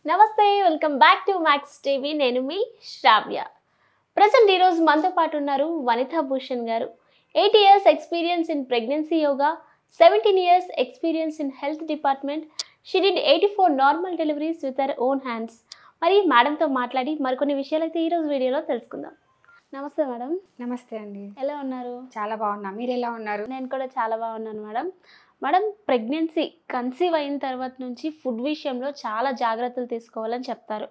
నమస్తే welcome back to max TV. నేను మీ శ్రావ్య. Present ఈరోజు మనతో పాటు ఉన్నారు వనితా భూషణ్ గారు. 8 years experience in pregnancy yoga, 17 years experience in health department. She did 84 normal deliveries with her own hands. మరి మేడంతో మాట్లాడి మరికొన్ని విషయాలు అయితే ఈరోజు వీడియోలో తెలుసుకుందాం. నమస్తే మేడం. నమస్తే అండి. ఎలా ఉన్నారు? చాలా బాగున్నా. మీరు ఎలా ఉన్నారు? నేను కూడా చాలా బాగున్నాను మేడం. మేడం, ప్రెగ్నెన్సీ కన్సీవ్ అయిన తర్వాత నుంచి ఫుడ్ విషయంలో చాలా జాగ్రత్తలు తీసుకోవాలని చెప్తారు.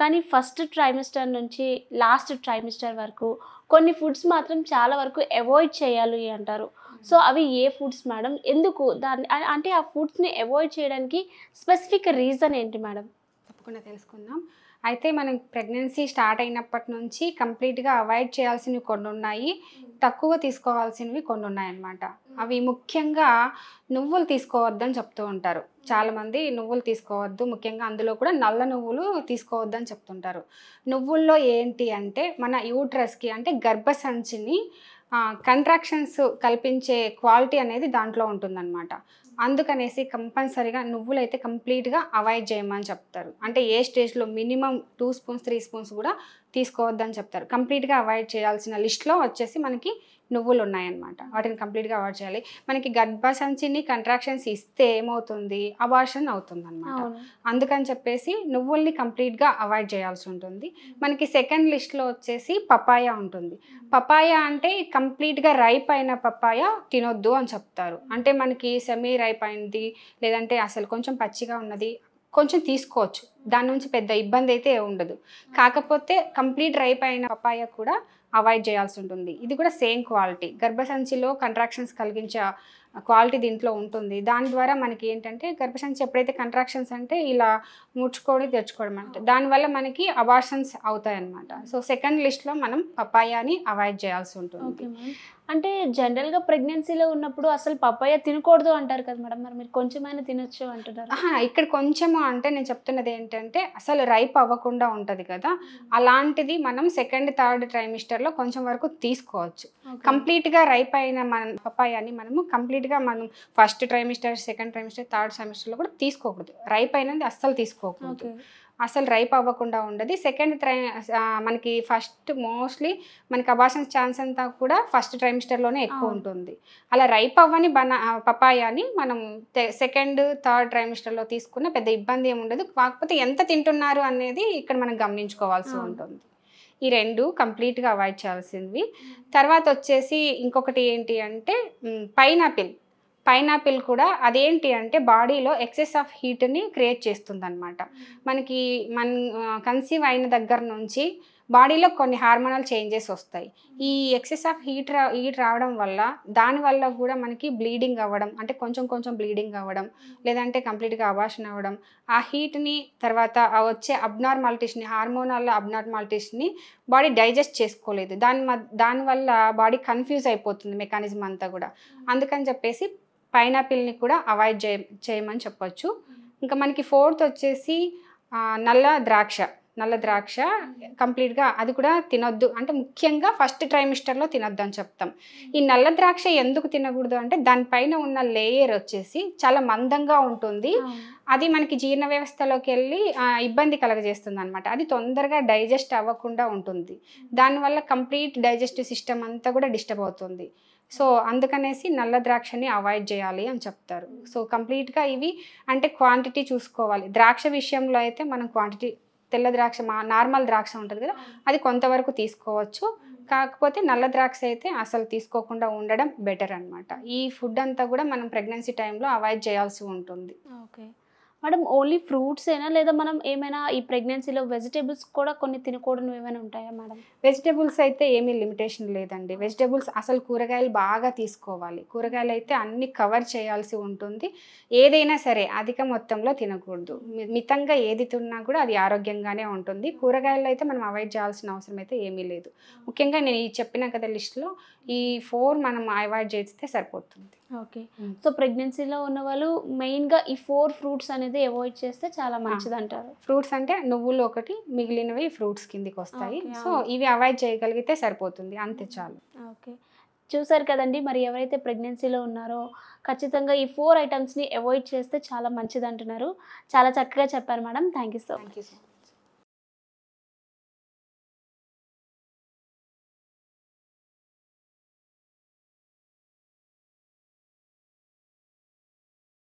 కానీ ఫస్ట్ ట్రైమిస్టర్ నుంచి లాస్ట్ ట్రైమిస్టర్ వరకు కొన్ని ఫుడ్స్ మాత్రం చాలా వరకు అవాయిడ్ చేయాలి అంటారు. సో అవి ఏ ఫుడ్స్ మేడం? ఎందుకు దాన్ని అంటే ఆ ఫుడ్స్ని అవాయిడ్ చేయడానికి స్పెసిఫిక్ రీజన్ ఏంటి మేడం? తప్పకుండా తెలుసుకుందాం. అయితే మనం ప్రెగ్నెన్సీ స్టార్ట్ అయినప్పటి నుంచి కంప్లీట్గా అవాయిడ్ చేయాల్సినవి కొన్ని ఉన్నాయి, తక్కువ తీసుకోవాల్సినవి కొన్ని ఉన్నాయన్నమాట. అవి ముఖ్యంగా నువ్వులు తీసుకోవద్దని చెప్తూ ఉంటారు చాలామంది. నువ్వులు తీసుకోవద్దు, ముఖ్యంగా అందులో కూడా నల్ల నువ్వులు తీసుకోవద్దని చెప్తుంటారు. నువ్వుల్లో ఏంటి అంటే మన యూట్రస్కి అంటే గర్భసంచిని కంట్రాక్షన్స్ కల్పించే క్వాలిటీ అనేది దాంట్లో ఉంటుందన్నమాట. అందుకనేసి కంపల్సరీగా నువ్వులు అయితే కంప్లీట్గా అవాయిడ్ చేయమని చెప్తారు. అంటే ఏ స్టేజ్లో మినిమం 2 స్పూన్స్ 3 స్పూన్స్ కూడా తీసుకోవద్దని చెప్తారు. కంప్లీట్గా అవాయిడ్ చేయాల్సిన లిస్ట్లో వచ్చేసి మనకి నువ్వులు ఉన్నాయన్నమాట. వాటిని కంప్లీట్గా అవాయిడ్ చేయాలి. మనకి గర్భసంచిని కంట్రాక్షన్స్ ఇస్తే ఏమవుతుంది? అబార్షన్ అవుతుంది అనమాట. అందుకని చెప్పేసి నువ్వుల్ని కంప్లీట్గా అవాయిడ్ చేయాల్సి ఉంటుంది. మనకి సెకండ్ లిస్ట్లో వచ్చేసి పపాయ ఉంటుంది. పపాయ అంటే కంప్లీట్గా రైప్ అయిన పపాయ తినొద్దు అని చెప్తారు. అంటే మనకి సెమీ రైప్ అయింది, లేదంటే అసలు కొంచెం పచ్చిగా ఉన్నది కొంచెం తీసుకోవచ్చు, దాని నుంచి పెద్ద ఇబ్బంది అయితే ఉండదు. కాకపోతే కంప్లీట్ రైప్ అయిన పపాయ కూడా అవాయిడ్ చేయాల్సి ఉంటుంది. ఇది కూడా సేమ్ క్వాలిటీ, గర్భసంచిలో కంట్రాక్షన్స్ కలిగించే క్వాలిటీ దీంట్లో ఉంటుంది. దాని ద్వారా మనకి ఏంటంటే గర్భసంచి ఎప్పుడైతే కంట్రాక్షన్స్ అంటే ఇలా ముడుచుకోవడం తెచ్చుకోవడం అంటే దానివల్ల మనకి అబార్షన్స్ అవుతాయి అన్నమాట. సో సెకండ్ లిస్ట్లో మనం పపాయాని అవాయిడ్ చేయాల్సి ఉంటుంది. అంటే జనరల్గా ప్రెగ్నెన్సీలో ఉన్నప్పుడు అసలు పపాయ తినకూడదు అంటారు కదా మేడం, మరి మీరు కొంచెమైనా తినొచ్చు అంటున్నారు. ఇక్కడ కొంచెము అంటే నేను చెప్తున్నది ఏంటంటే అసలు రైప్ అవ్వకుండా ఉంటుంది కదా, అలాంటిది మనం సెకండ్ థర్డ్ ట్రైమిస్టర్లో కొంచెం వరకు తీసుకోవచ్చు. కంప్లీట్గా రైప్ అయిన మన పపాయాని మనము కంప్లీట్గా మనం first trimester second trimester third ట్రైమిస్టర్లో కూడా తీసుకోకూడదు. రైప్ అయినది అస్సలు తీసుకోకూడదు, అసలు రైప్ అవ్వకుండా ఉండదు. సెకండ్ మనకి ఫస్ట్ మోస్ట్లీ మనకి అబార్షన్ ఛాన్స్ అంతా కూడా ఫస్ట్ ట్రైమిస్టర్లోనే ఎక్కువ ఉంటుంది. అలా రైప్ అవ్వని పపాయాని మనం సెకండ్ థర్డ్ ట్రైమిస్టర్లో తీసుకున్న పెద్ద ఇబ్బంది ఏమి ఉండదు. కాకపోతే ఎంత తింటున్నారు అనేది ఇక్కడ మనం గమనించుకోవాల్సి ఉంటుంది. ఈ రెండు కంప్లీట్గా అవాయిడ్ చేయాల్సినవి. తర్వాత వచ్చేసి ఇంకొకటి ఏంటి అంటే పైనాపిల్ కూడా అదేంటి అంటే బాడీలో ఎక్సెస్ ఆఫ్ హీట్ని క్రియేట్ చేస్తుంది అనమాట. మనకి కన్సీవ్ అయిన దగ్గర నుంచి బాడీలో కొన్ని హార్మోనల్ చేంజెస్ వస్తాయి. ఈ ఎక్సెస్ ఆఫ్ హీట్ రావడం వల్ల దానివల్ల కూడా మనకి బ్లీడింగ్ అవ్వడం, అంటే కొంచెం బ్లీడింగ్ అవ్వడం, లేదంటే కంప్లీట్గా అబార్షన్ అవ్వడం. ఆ హీట్ని తర్వాత వచ్చే అబ్నార్మాలిటీస్ని, హార్మోనల్ అబ్నార్మాలిటీస్ని బాడీ డైజెస్ట్ చేసుకోలేదు. దానివల్ల బాడీ కన్ఫ్యూజ్ అయిపోతుంది మెకానిజం అంతా కూడా. అందుకని చెప్పేసి పైనాపిల్ని కూడా అవాయిడ్ చేయమని చెప్పొచ్చు. ఇంకా మనకి ఫోర్త్ వచ్చేసి నల్ల ద్రాక్ష కంప్లీట్గా అది కూడా తినొద్దు. అంటే ముఖ్యంగా ఫస్ట్ ట్రైమిస్టర్లో తినొద్దు అని చెప్తాం. ఈ నల్ల ద్రాక్ష ఎందుకు తినకూడదు అంటే దానిపైన ఉన్న లేయర్ వచ్చేసి చాలా మందంగా ఉంటుంది. అది మనకి జీర్ణ వ్యవస్థలోకి వెళ్ళి ఇబ్బంది కలగజేస్తుంది అనమాట. అది తొందరగా డైజెస్ట్ అవ్వకుండా ఉంటుంది. దానివల్ల కంప్లీట్ డైజెస్టివ్ సిస్టమ్ అంతా కూడా డిస్టర్బ్ అవుతుంది. సో అందుకనేసి నల్ల ద్రాక్షని అవాయిడ్ చేయాలి అని చెప్తారు. సో కంప్లీట్గా ఇవి అంటే క్వాంటిటీ చూసుకోవాలి. ద్రాక్ష విషయంలో అయితే మనం క్వాంటిటీ తెల్ల ద్రాక్ష నార్మల్ ద్రాక్ష ఉంటుంది కదా, అది కొంతవరకు తీసుకోవచ్చు. కాకపోతే నల్ల ద్రాక్ష అయితే అసలు తీసుకోకుండా ఉండడం బెటర్ అనమాట. ఈ ఫుడ్ అంతా కూడా మనం ప్రెగ్నెన్సీ టైంలో అవాయిడ్ చేయాల్సి ఉంటుంది. ఓకే మేడం, ఓన్లీ ఫ్రూట్స్ ఏనా లేదా మనం ఏమైనా ఈ ప్రెగ్నెన్సీలో వెజిటేబుల్స్ కూడా కొన్ని తినకూడదు ఏమైనా ఉంటాయా మేడం? వెజిటేబుల్స్ అయితే ఏమీ లిమిటేషన్ లేదండి. వెజిటేబుల్స్ అసలు కూరగాయలు బాగా తీసుకోవాలి. కూరగాయలు అయితే అన్ని కవర్ చేయాల్సి ఉంటుంది. ఏదైనా సరే అధిక మొత్తంలో తినకూడదు. మితంగా ఏది తిన్నా కూడా అది ఆరోగ్యంగానే ఉంటుంది. కూరగాయలు అయితే మనం అవాయిడ్ చేయాల్సిన అవసరం అయితే ఏమీ లేదు. ముఖ్యంగా నేను ఈ చెప్పిన కదా లిస్ట్లో ఈ 4 మనం అవాయిడ్ చేస్తే సరిపోతుంది. ఓకే, సో ప్రెగ్నెన్సీలో ఉన్న వాళ్ళు మెయిన్గా ఈ 4 ఫ్రూట్స్ అనేది అవాయిడ్ చేస్తే చాలా మంచిది అంటారు. ఫ్రూట్స్ అంటే నువ్వులు ఒకటి, మిగిలినవి ఫ్రూట్స్ కిందికి వస్తాయి. సో ఇవి అవాయిడ్ చేయగలిగితే సరిపోతుంది, అంతే చాలు. ఓకే, చూసారు కదండి, మరి ఎవరైతే ప్రెగ్నెన్సీలో ఉన్నారో ఖచ్చితంగా ఈ 4 ఐటమ్స్ని అవాయిడ్ చేస్తే చాలా మంచిది అంటున్నారు. చాలా చక్కగా చెప్పారు madam. Thank you so much. Thank you so much.